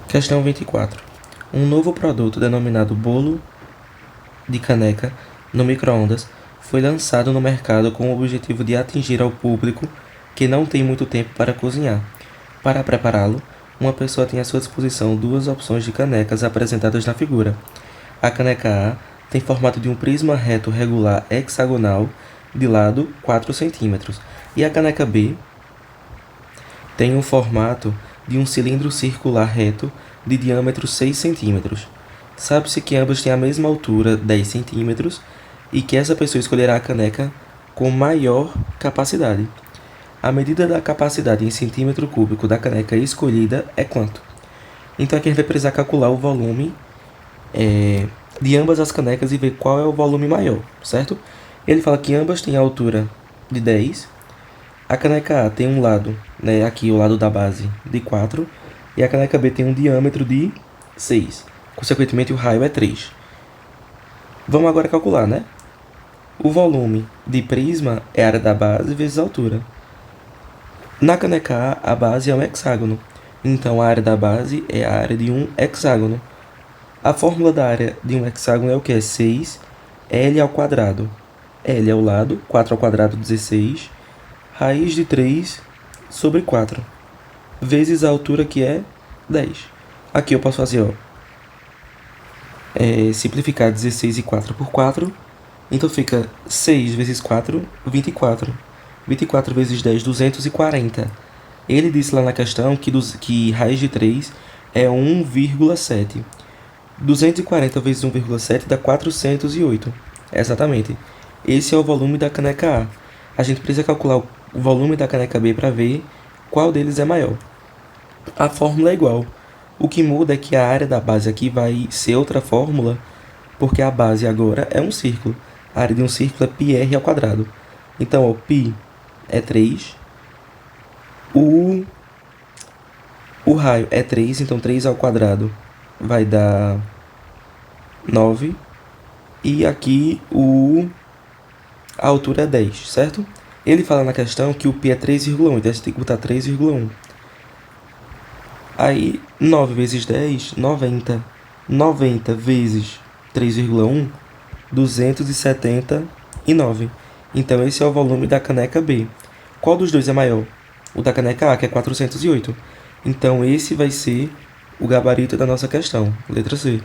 Questão 24. Um novo produto denominado bolo de caneca no micro-ondas foi lançado no mercado com o objetivo de atingir ao público que não tem muito tempo para cozinhar. Para prepará-lo, uma pessoa tem à sua disposição duas opções de canecas apresentadas na figura. A caneca A tem formato de um prisma reto regular hexagonal de lado 4 cm e a caneca B tem o formato de um cilindro circular reto de diâmetro 6 cm. Sabe-se que ambas têm a mesma altura, 10 cm, e que essa pessoa escolherá a caneca com maior capacidade. A medida da capacidade em centímetro cúbico da caneca escolhida é quanto? Então aqui a gente vai precisar calcular o volume de ambas as canecas e ver qual é o volume maior, certo? Ele fala que ambas têm a altura de 10. A caneca A tem um lado, aqui o lado da base, de 4. E a caneca B tem um diâmetro de 6. Consequentemente, o raio é 3. Vamos agora calcular, né? O volume de prisma é a área da base vezes a altura. Na caneca A, a base é um hexágono. Então, a área da base é a área de um hexágono. A fórmula da área de um hexágono é o que? É 6L ao quadrado. L é o lado, 4 ao quadrado, 16. Raiz de 3 sobre 4. Vezes a altura, que é 10. Aqui eu posso fazer, simplificar 16 e 4 por 4. Então fica 6 vezes 4, 24. 24 vezes 10, 240. Ele disse lá na questão que raiz de 3 é 1,7. 240 vezes 1,7 dá 408. Exatamente. Esse é o volume da caneca A. A gente precisa calcular o volume da caneca B para ver qual deles é maior. A fórmula é igual. O que muda é que a área da base aqui vai ser outra fórmula, porque a base agora é um círculo. A área de um círculo é πr ao quadrado. Então, π é 3. O raio é 3, então 3 ao quadrado vai dar 9. E aqui a altura é 10, certo? Ele fala na questão que o π é 3,1, então a gente tem que botar 3,1. Aí, 9 vezes 10, 90. 90 vezes 3,1, 279. Então, esse é o volume da caneca B. Qual dos dois é maior? O da caneca A, que é 408. Então, esse vai ser o gabarito da nossa questão, letra C.